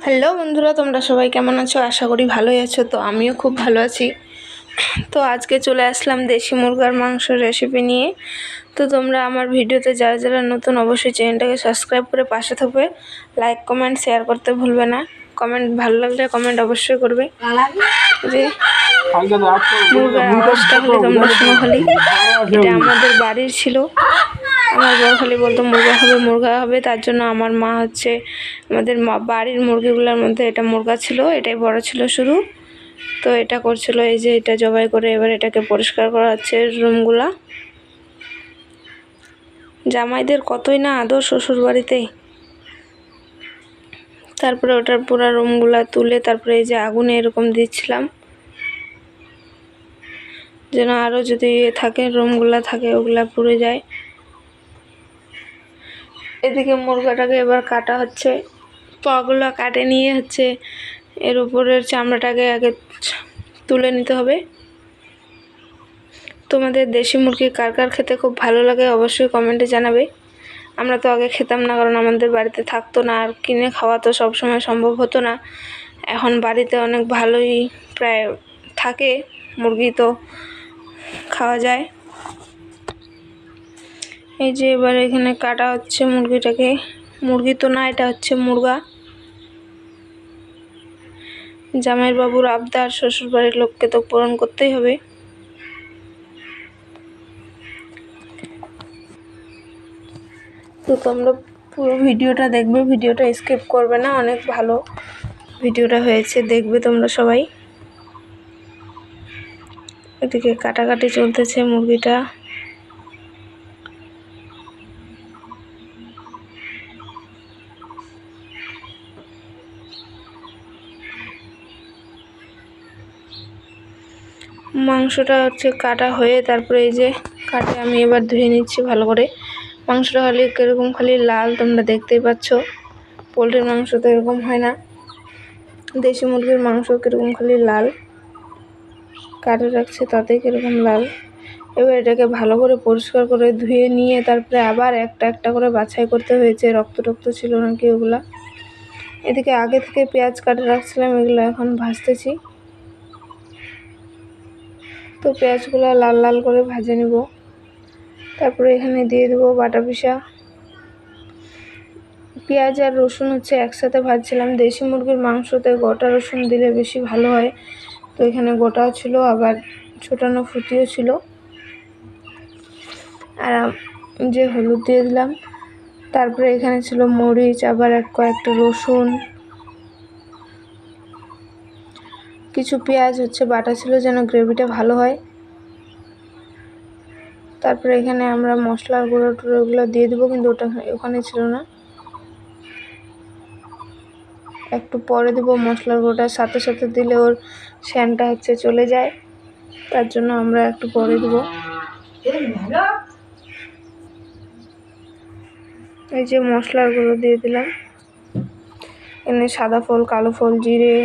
Hello বন্ধুরা, তোমরা সবাই কেমন আছো? আশা করি ভালোই আছো। তো আমিও খুব ভালো আছি। তো আজকে চলে আসলাম দেশি মুরগার মাংসের রেসিপি নিয়ে। তো তোমরা আমার ভিডিওতে যারা যারা নতুন, অবশ্যই চ্যানেলটাকে সাবস্ক্রাইব করে পাশে থাকবে। লাইক কমেন্ট শেয়ার করতে ভুলবে না। কমেন্ট ভালো লাগলে কমেন্ট অবশ্যই করবে। যে মুরগার আওয়াজটা হলে তোমরা শোনো খালি, এটা আমাদের বাড়ির ছিল। আমার বড় খালি বলতো মুরগা হবে। তার জন্য আমার মা আমাদের বাড়ির মুরগিগুলোর মধ্যে এটা মুরগা ছিল, এটাই বড় ছিল শুরু। তো এটা করছিল, এই যে এটা জবাই করে এবার এটাকে পরিষ্কার করা হচ্ছে রুমগুলা। জামাইদের কতই না আদর শ্বশুর বাড়িতে। তারপরে ওটার পুরা রুমগুলা তুলে তারপরে এই যে আগুনে এরকম দিচ্ছিলাম, যেন আরও যদি থাকে রুমগুলা থাকে ওগুলা পুড়ে যায়। এদিকে মুরগাটাকে এবার কাটা হচ্ছে, পাগুলো কাটে নিয়ে এর উপরের চামড়াটাকে আগে তুলে নিতে হবে। তোমাদের দেশি মুরগি কার কার খেতে খুব ভালো লাগে অবশ্যই কমেন্টে জানাবে। আমরা তো আগে খেতাম না, কারণ আমাদের বাড়িতে থাকতো না, আর কিনে খাওয়া তো সবসময় সম্ভব হতো না। এখন বাড়িতে অনেক ভালোই প্রায় থাকে মুরগি, তো খাওয়া যায়। এই যে এবার এখানে কাটা হচ্ছে মুরগিটাকে। মুরগি তো না, এটা হচ্ছে মুরগা। জামাইয়ের বাবুর আবদার, শ্বশুর বাড়ির লোককে তো পূরণ করতেই হবে। তো তোমরা পুরো ভিডিওটা দেখবে, ভিডিওটা স্কিপ করবে না। অনেক ভালো ভিডিওটা হয়েছে, দেখবে তোমরা সবাই। এদিকে কাটাকাটি চলতেছে মুরগিটা। মাংসটা কাটা হয়ে তারপরে এই যে কাটে আমি এবার ধুয়ে নিচ্ছি ভালো করে। মাংসটা খালি কীরকম খালি লাল, তোমরা দেখতেই পাচ্ছ। পোলট্রির মাংস তো এরকম হয় না, দেশি মুরগির মাংস কীরকম খালি লাল কাটে রাখছে, তাতে কীরকম লাল। এবার এটাকে ভালো করে পরিষ্কার করে ধুয়ে নিয়ে তারপরে আবার একটা একটা করে বাছাই করতে হয়েছে, রক্ত ছিল নাকি ওগুলা। এদিকে আগে থেকে পেঁয়াজ কাটে রাখছিলাম, এগুলো এখন ভাজতেছি। তো পেঁয়াজগুলো লাল লাল করে ভাজে নিব। তারপরে এখানে দিয়ে দেবো বাটা পিসা পেঁয়াজ আর রসুন একসাথে ভাজছিলাম। দেশি মুরগির মাংসতে গোটা রসুন দিলে বেশি ভালো হয়। তো এখানে গোটাও ছিল, আবার ছোটানো ফুটিও ছিল। আর যে হলুদ দিয়ে দিলাম। তারপরে এখানে ছিল মরিচ, আবার কয়েকটা রসুন, কিছু পেঁয়াজ বাটা ছিল যেন গ্রেভিটা ভালো হয়। তারপরে এখানে আমরা মশলার গুঁড়োগুলো দিয়ে দেবো, কিন্তু ওখানে ছিল না, একটু পরে দেবো। মশলার গুঁড়োটা সাথে সাথে দিলে ওর শ্যানটা চলে যায়, তার জন্য আমরা একটু পরে দেবো। এই যে মশলার গুঁড়ো দিয়ে দিলাম, এখানে সাদা ফল, কালো ফল, জিরে।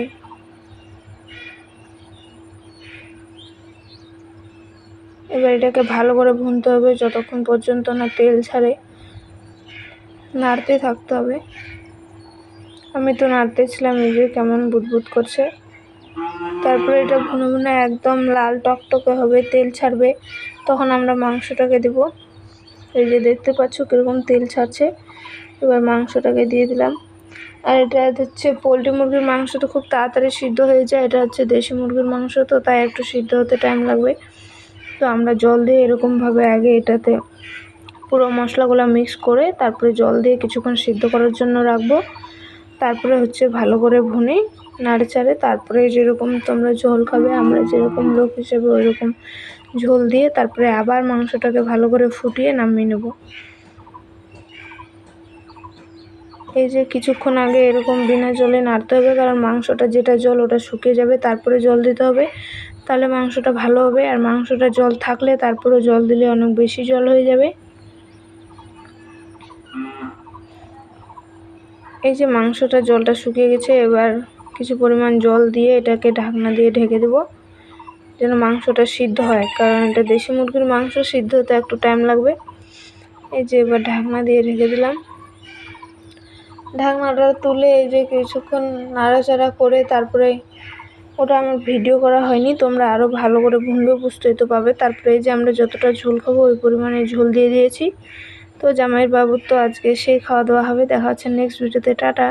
এবার এটাকে ভালো করে ভুনতে হবে যতক্ষণ পর্যন্ত না তেল ছাড়ে, নাড়তে থাকতে হবে। আমি তো নাড়তেছিলাম, এই যে কেমন বুদবুদ করছে। তারপরে এটা ভুনে ভুনে একদম লাল টকটকে হবে, তেল ছাড়বে, তখন আমরা মাংসটাকে দেব। এই যে দেখতে পাচ্ছ কীরকম তেল ছাড়ছে। এবার মাংসটাকে দিয়ে দিলাম। আর এটা পোলট্রি মুরগির মাংস তো খুব তাড়াতাড়ি সিদ্ধ হয়ে যায়, এটা দেশি মুরগির মাংস, তো তাই একটু সিদ্ধ হতে টাইম লাগবে। তো আমরা জল দিয়ে এরকমভাবে আগে এটাতে পুরো মশলাগুলো মিক্স করে তারপরে জল দিয়ে কিছুক্ষণ সিদ্ধ করার জন্য রাখবো। তারপরে ভালো করে ভুনে নাড়েচাড়ে তারপরে যেরকম তোমরা ঝোল খাবে, আমরা যেরকম লোক হিসেবে ওইরকম ঝোল দিয়ে তারপরে আবার মাংসটাকে ভালো করে ফুটিয়ে নামিয়ে নেব। এই যে কিছুক্ষণ আগে এরকম বিনা জলে নাড়তে হবে, কারণ মাংসটা যেটা জল ওটা শুকিয়ে যাবে, তারপরে জল দিতে হবে, তাহলে মাংসটা ভালো হবে। আর মাংসটা জল থাকলে তারপরে জল দিলে অনেক বেশি জল হয়ে যাবে। এই যে মাংসটা জলটা শুকিয়ে গেছে, এবার কিছু পরিমাণ জল দিয়ে এটাকে ঢাকনা দিয়ে ঢেকে দেব, যেন মাংসটা সিদ্ধ হয়, কারণ এটা দেশি মুরগির মাংস, সিদ্ধ হতে একটু টাইম লাগবে। এই যে এবার ঢাকনা দিয়ে ঢেকে দিলাম। ঢাকনাটা তুলে এই যে কিছুক্ষণ নাড়াচাড়া করে তারপরে ওটা আমার ভিডিও করা হয়নি, তোমরা আরও ভালো করে ভুনবে বুঝতেই তো পাবে। তারপরে এই যে আমরা যতটা ঝোল খাবো ওই পরিমাণে ঝোল দিয়ে দিয়েছি। তো জামাইয়ের বাবুর তো আজকে সেই খাওয়া দাওয়া হবে। দেখা হচ্ছে নেক্সট ভিডিওতে। টাটা।